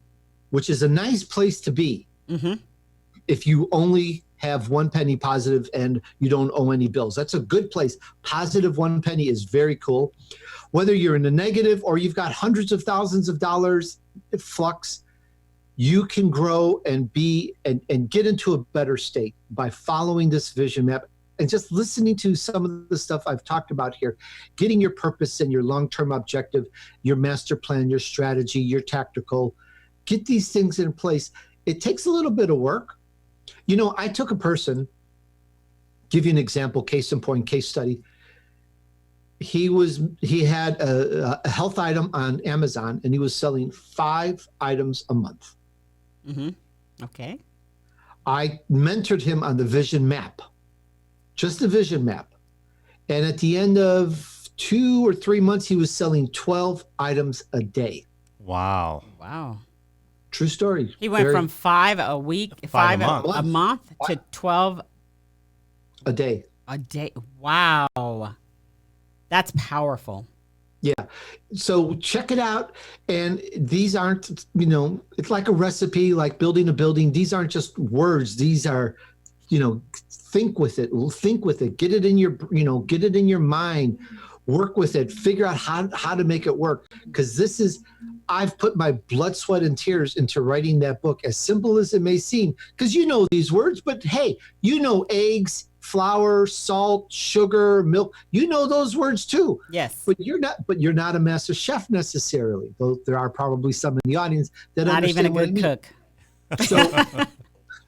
which is a nice place to be. Mm-hmm. If you only have 1 penny positive and you don't owe any bills, that's a good place. Positive 1 penny is very cool. Whether you're in the negative or you've got hundreds of thousands of dollars flux, you can grow and be and get into a better state by following this vision map and just listening to some of the stuff I've talked about here, getting your purpose and your long-term objective, your master plan, your strategy, your tactical, get these things in place. It takes a little bit of work. You know, I took a person, give you an example, case in point, case study. He had a health item on Amazon and he was selling 5 items a month. Mm-hmm. Okay. I mentored him on the vision map, just the vision map. And at the end of 2 or 3 months, he was selling 12 items a day. Wow. Wow. True story. He went from 5 a week, 5 a month to 12 a day. A day. Wow. That's powerful. Yeah. So check it out. And these aren't, you know, it's like a recipe, like building a building. These aren't just words. These are, you know, think with it, get it in your, you know, get it in your mind, work with it, figure out how to make it work. Because I've put my blood, sweat, and tears into writing that book, as simple as it may seem, because you know these words, but hey, you know eggs, flour, salt, sugar, milk, you know those words too. Yes. But you're not a master chef necessarily, though there are probably some in the audience that not even a good cook. So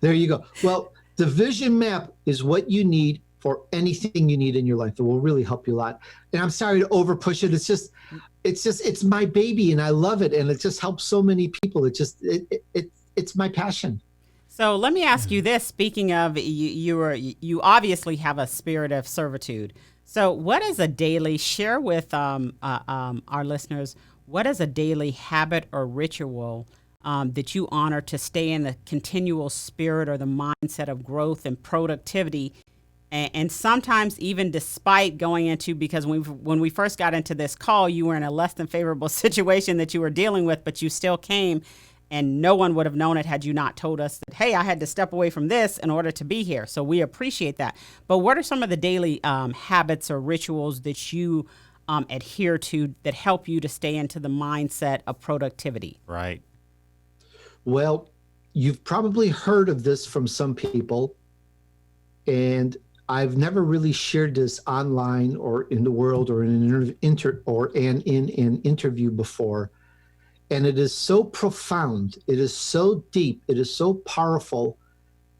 there you go. Well, the vision map is what you need for anything you need in your life. It will really help you a lot. And I'm sorry to over push it. It's my baby and I love it. And it just helps so many people. It's my passion. So let me ask you this. Speaking of, you obviously have a spirit of servitude. So what is a daily, share with our listeners, what is a daily habit or ritual that you honor to stay in the continual spirit or the mindset of growth and productivity? And sometimes even despite going into, because when we first got into this call, you were in a less than favorable situation that you were dealing with, but you still came. And no one would have known it had you not told us that, hey, I had to step away from this in order to be here. So we appreciate that. But what are some of the daily habits or rituals that you adhere to that help you to stay into the mindset of productivity? Right. Well, you've probably heard of this from some people, and I've never really shared this online or in the world or in an interview before. And it is so profound. It is so deep. It is so powerful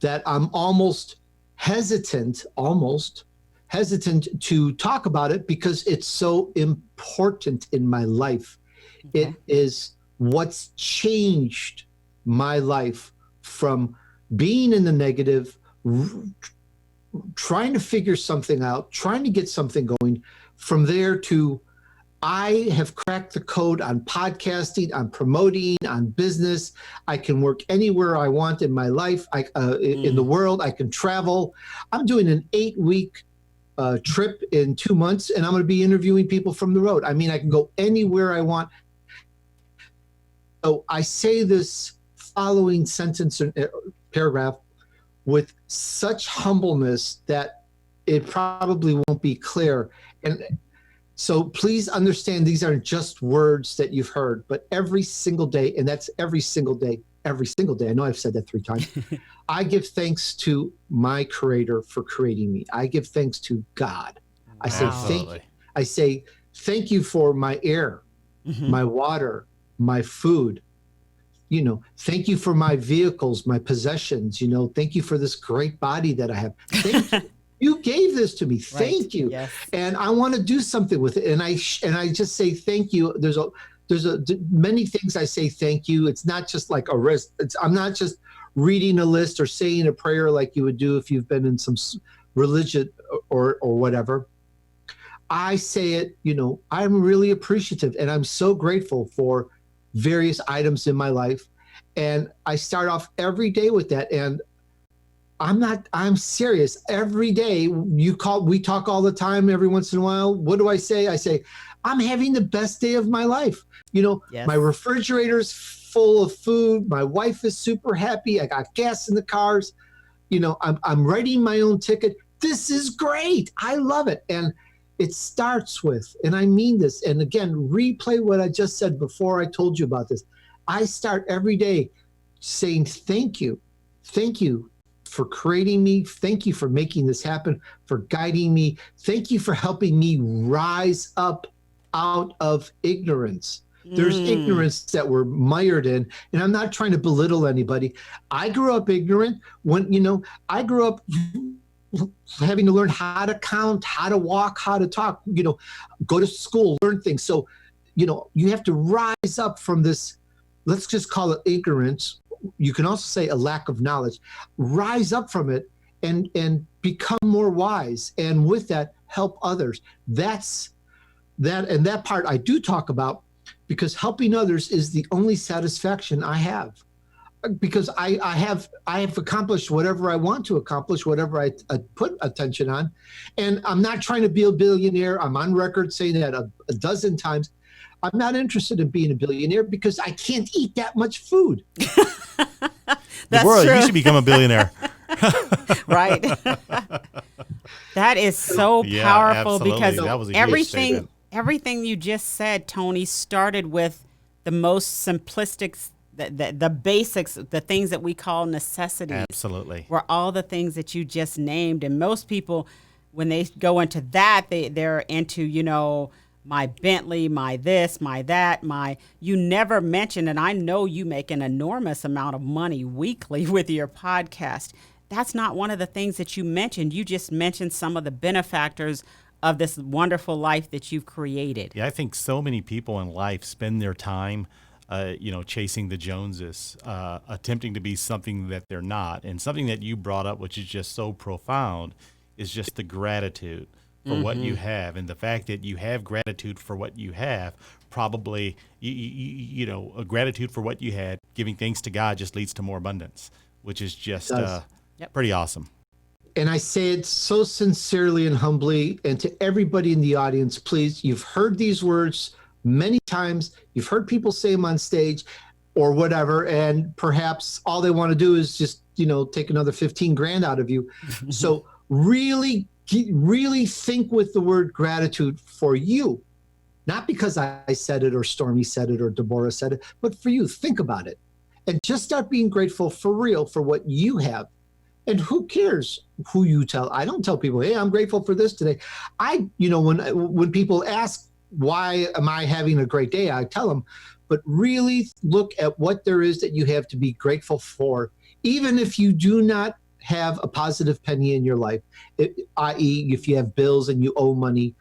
that I'm almost hesitant to talk about it because it's so important in my life. Okay. It is what's changed my life from being in the negative, trying to figure something out, trying to get something going, from there to I have cracked the code on podcasting, on promoting, on business. I can work anywhere I want in my life, in the world. I can travel. I'm doing an 8-week trip in 2 months, and I'm going to be interviewing people from the road. I mean, I can go anywhere I want. So I say this following sentence or paragraph with such humbleness that it probably won't be clear. And so please understand, these aren't just words that you've heard, but every single day, and that's every single day, I know I've said that 3 times. I give thanks to my creator for creating me. I give thanks to God. I say thank you for my air, my water, my food. Thank you for my vehicles, my possessions. Thank you for this great body that I have. Thank you. You gave this to me. Thank you. Yes. And I want to do something with it. And I just say thank you. There's many things I say thank you. It's not just like a list. I'm not just reading a list or saying a prayer like you would do if you've been in some religion or whatever. I say it, I'm really appreciative, and I'm so grateful for various items in my life. And I start off every day with that. And I'm serious. Every day we talk all the time. Every once in a while, what do I say? I say, I'm having the best day of my life. Yes. My refrigerator's full of food. My wife is super happy. I got gas in the cars. I'm writing my own ticket. This is great. I love it. And it starts with, and I mean this, and again, replay what I just said before I told you about this. I start every day saying, thank you. Thank you for creating me. Thank you for making this happen, for guiding me. Thank you for helping me rise up out of ignorance. There's ignorance that we're mired in, and I'm not trying to belittle anybody. I grew up ignorant I grew up having to learn how to count, how to walk, how to talk, go to school, learn things. So, you have to rise up from this, let's just call it ignorance. You can also say a lack of knowledge. Rise up from it and become more wise. And with that, help others. That part I do talk about, because helping others is the only satisfaction I have. Because I have accomplished whatever I want to accomplish, whatever I put attention on. And I'm not trying to be a billionaire. I'm on record saying that a dozen times. I'm not interested in being a billionaire because I can't eat that much food. That's Deborah, true. You should become a billionaire. Right. That is so powerful, absolutely. because That was a huge statement. everything you just said, Tony, started with the most simplistic, the basics, the things that we call necessities. Absolutely. Were all the things that you just named. And most people, when they go into that, they're into, my Bentley, my this, my that, you never mentioned, and I know you make an enormous amount of money weekly with your podcast. That's not one of the things that you mentioned. You just mentioned some of the benefactors of this wonderful life that you've created. Yeah, I think so many people in life spend their time, chasing the Joneses, attempting to be something that they're not. And something that you brought up, which is just so profound, is just the gratitude for what you have. And the fact that you have gratitude for what you have, probably, a gratitude for what you had, giving thanks to God just leads to more abundance, which is just pretty awesome. And I say it so sincerely and humbly, and to everybody in the audience, please, you've heard these words many times. You've heard people say them on stage or whatever, and perhaps all they want to do is just, take another 15 grand out of you. So really think with the word gratitude for you, not because I said it or Stormie said it or Deborah said it, but for you. Think about it and just start being grateful for real for what you have. And who cares who you tell? I don't tell people, hey, I'm grateful for this today. When people ask, why am I having a great day? I tell them, but really look at what there is that you have to be grateful for, even if you do not have a positive penny in your life, i.e. if you have bills and you owe money.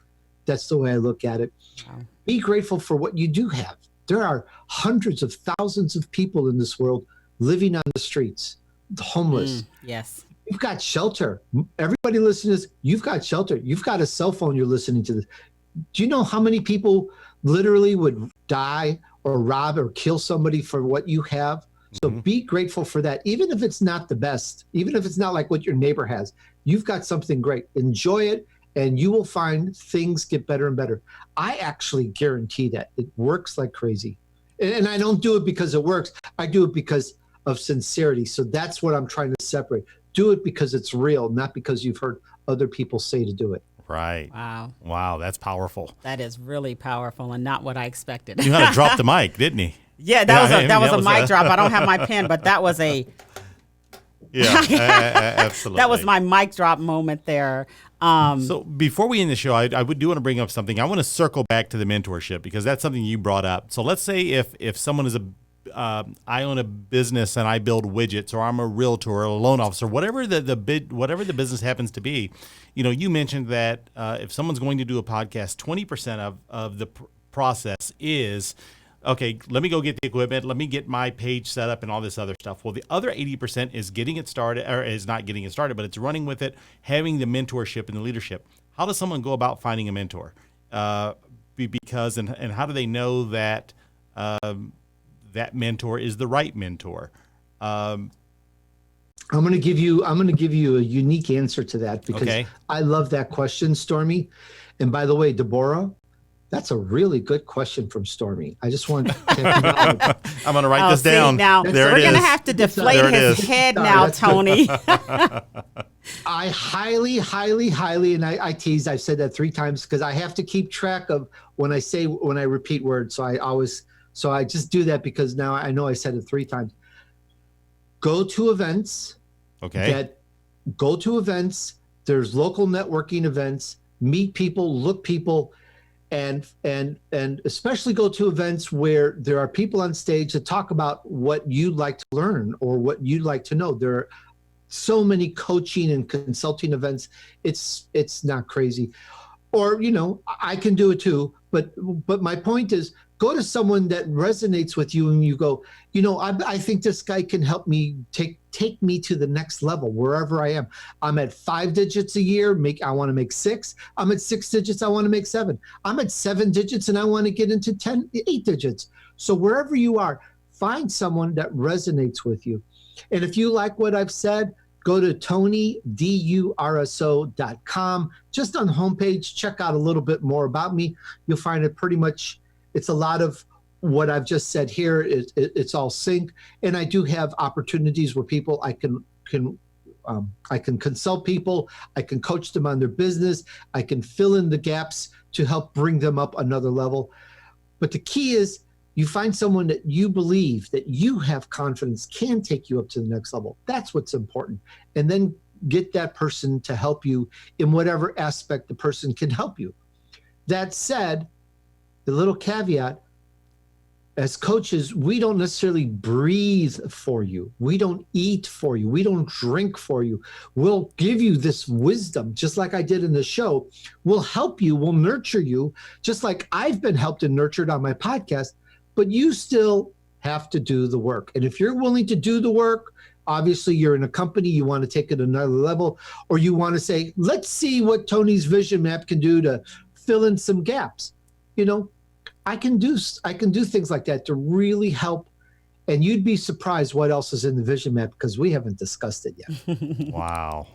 That's the way I look at it. Wow. Be grateful for what you do have. There are hundreds of thousands of people in this world living on the streets, homeless. Yes. You've got shelter. Everybody listening to this, you've got shelter. You've got a cell phone, you're listening to this. Do you know how many people literally would die or rob or kill somebody for what you have? So be grateful for that. Even if it's not the best, even if it's not like what your neighbor has, you've got something great. Enjoy it, and you will find things get better and better. I actually guarantee that it works like crazy. And I don't do it because it works. I do it because of sincerity. So that's what I'm trying to separate. Do it because it's real, not because you've heard other people say to do it. Right. Wow. Wow, that's powerful. That is really powerful and not what I expected. You had to drop the mic, didn't he? Yeah, that was a mic drop. I don't have my pen, but that was a absolutely. That was my mic drop moment there. So before we end the show, I do want to bring up something. I want to circle back to the mentorship because that's something you brought up. So let's say if someone is I own a business and I build widgets, or I'm a realtor or a loan officer, whatever the business happens to be, you mentioned that if someone's going to do a podcast, 20% of the process is, okay, let me go get the equipment, let me get my page set up and all this other stuff. Well, the other 80% is getting it started, or is not getting it started, but it's running with it, having the mentorship and the leadership. How does someone go about finding a mentor? Because how do they know that that mentor is the right mentor? I'm going to give you a unique answer to that because I love that question, Stormie. And by the way, Deborah, that's a really good question from Stormie. I just want to acknowledge. I'm going to write this down. Now, we're going to have to deflate his head now, Tony. I highly, and I tease, I've said that 3 times because I have to keep track of when I repeat words. So I just do that because now I know I said it 3 times. Go to events. Okay. Go to events. There's local networking events. Meet people, look people, and especially go to events where there are people on stage that talk about what you'd like to learn or what you'd like to know. There are so many coaching and consulting events. It's not crazy. Or, I can do it too. But my point is, go to someone that resonates with you and you go, I think this guy can help me take me to the next level wherever I am. I'm at 5 digits a year. I want to make 6. I'm at 6 digits. I want to make 7. I'm at 7 digits and I want to get into 8 digits. So wherever you are, find someone that resonates with you. And if you like what I've said, go to TonyDurso.com. Just on the homepage, check out a little bit more about me. You'll find it pretty much. It's a lot of what I've just said here. It's all sync, and I do have opportunities where people I can consult people. I can coach them on their business. I can fill in the gaps to help bring them up another level. But the key is you find someone that you believe that you have confidence can take you up to the next level. That's what's important, and then get that person to help you in whatever aspect the person can help you. That said, the little caveat, as coaches, we don't necessarily breathe for you. We don't eat for you. We don't drink for you. We'll give you this wisdom, just like I did in the show. We'll help you. We'll nurture you, just like I've been helped and nurtured on my podcast. But you still have to do the work. And if you're willing to do the work, obviously you're in a company, you want to take it another level, or you want to say, let's see what Tony's vision map can do to fill in some gaps. I can do things like that to really help, and you'd be surprised what else is in the vision map because we haven't discussed it yet. Wow.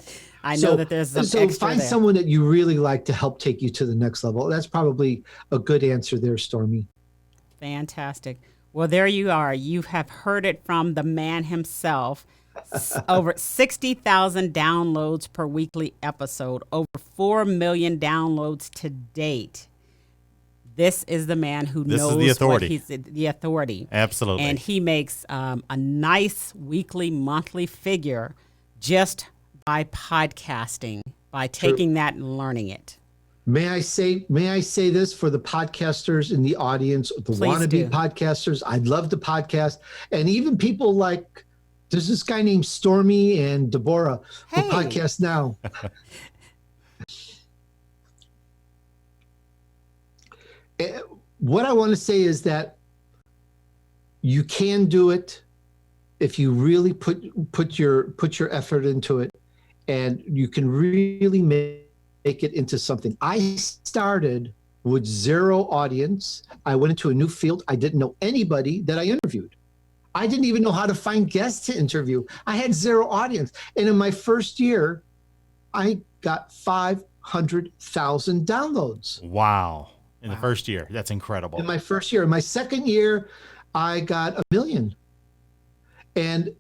I know that there's some extra find there. someone that you really like to help take you to the next level. That's probably a good answer there, Stormie. Fantastic. Well, there you are. You have heard it from the man himself. Over 60,000 downloads per weekly episode, over 4 million downloads to date. This is the man who knows the authority. What he's the authority. Absolutely. And he makes a nice weekly, monthly figure just by podcasting, by taking that and learning it. May I say this for the podcasters in the audience, the Please wannabe do. podcasters? I'd love to podcast. And even people like, there's this guy named Stormie and Deborah who Hey. podcast now. What I want to say is that you can do it if you really put your effort into it, and you can really make it into something. I started with zero audience. I went into a new field. I didn't know anybody that I interviewed. I didn't even know how to find guests to interview. I had zero audience. And in my first year, I got 500,000 downloads. Wow. In the first year. That's incredible. In my first year. In my second year, I got 1 million. And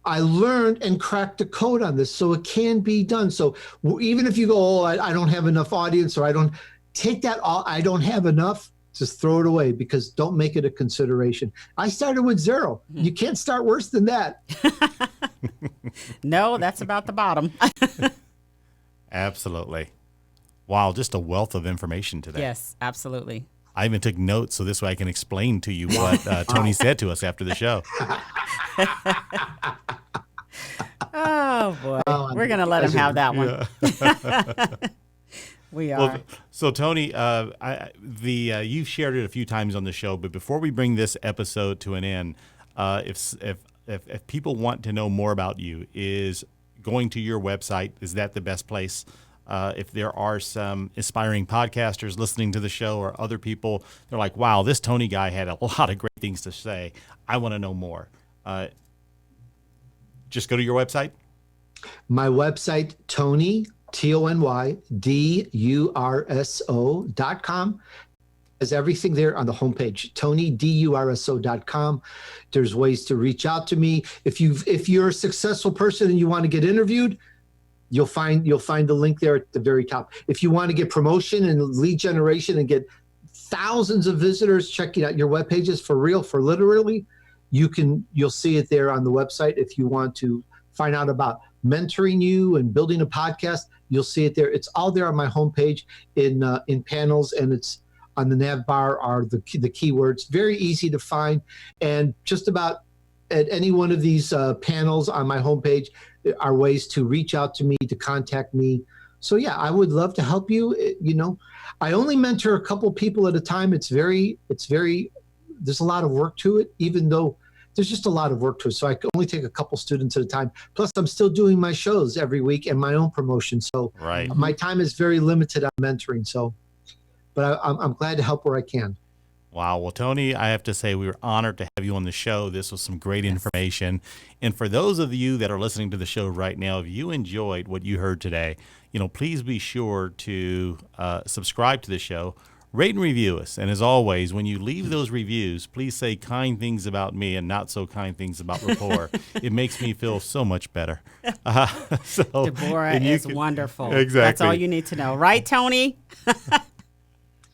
I learned and cracked the code on this, so it can be done. So even if you go, oh, I don't have enough audience, or I don't, take that, I don't have enough, just throw it away, because don't make it a consideration. I started with zero. You can't start worse than that. No, that's about the bottom. Absolutely. Wow, just a wealth of information today. Yes, absolutely. I even took notes so this way I can explain to you what Tony said to us after the show. Oh, boy. We're going to let him have that one. Yeah. We are. Well, so Tony, you've shared it a few times on the show, but before we bring this episode to an end, if people want to know more about you, is going to your website, is that the best place? If there are some aspiring podcasters listening to the show, or other people, they're like, wow, this Tony guy had a lot of great things to say. I want to know more. Just go to your website. My website, Tony, TonyDurso.com. Has everything there on the homepage, TonyDurso.com. There's ways to reach out to me. If you're a successful person and you want to get interviewed, you'll find the link there at the very top. If you want to get promotion and lead generation and get thousands of visitors checking out your web pages for real, for literally, you'll see it there on the website. If you want to find out about mentoring you and building a podcast, you'll see it there. It's all there on my homepage in panels, and it's on the nav bar are the keywords. Very easy to find, and just about at any one of these panels on my homepage are ways to reach out to me, to contact me. So yeah, I would love to help you. I only mentor a couple people at a time. There's a lot of work to it, even though there's just a lot of work to it. So I can only take a couple students at a time. Plus I'm still doing my shows every week and my own promotion. So Right. My time is very limited on mentoring. So, but I'm glad to help where I can. Wow. Well, Tony, I have to say we were honored to have you on the show. This was some great information. And for those of you that are listening to the show right now, if you enjoyed what you heard today, please be sure to subscribe to the show, rate and review us. And as always, when you leave those reviews, please say kind things about me and not so kind things about Rapport. It makes me feel so much better. Deborah is wonderful. Exactly. That's all you need to know. Right, Tony?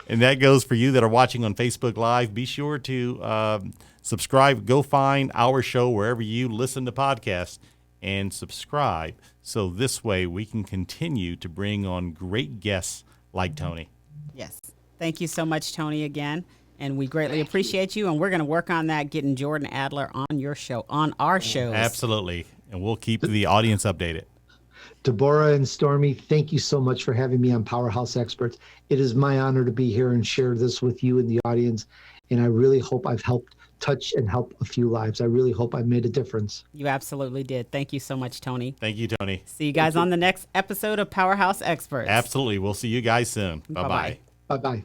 And that goes for you that are watching on Facebook Live. Be sure to subscribe. Go find our show wherever you listen to podcasts and subscribe. So this way we can continue to bring on great guests like Tony. Yes. Thank you so much, Tony, again. And we greatly appreciate you. And we're going to work on that, getting Jordan Adler on your show, on our shows. Absolutely. And we'll keep the audience updated. Deborah and Stormie, thank you so much for having me on Powerhouse Experts. It is my honor to be here and share this with you and the audience. And I really hope I've helped touch and help a few lives. I really hope I made a difference. You absolutely did. Thank you so much, Tony. Thank you, Tony. See you guys on the next episode of Powerhouse Experts. Absolutely. We'll see you guys soon. Bye-bye. Bye-bye.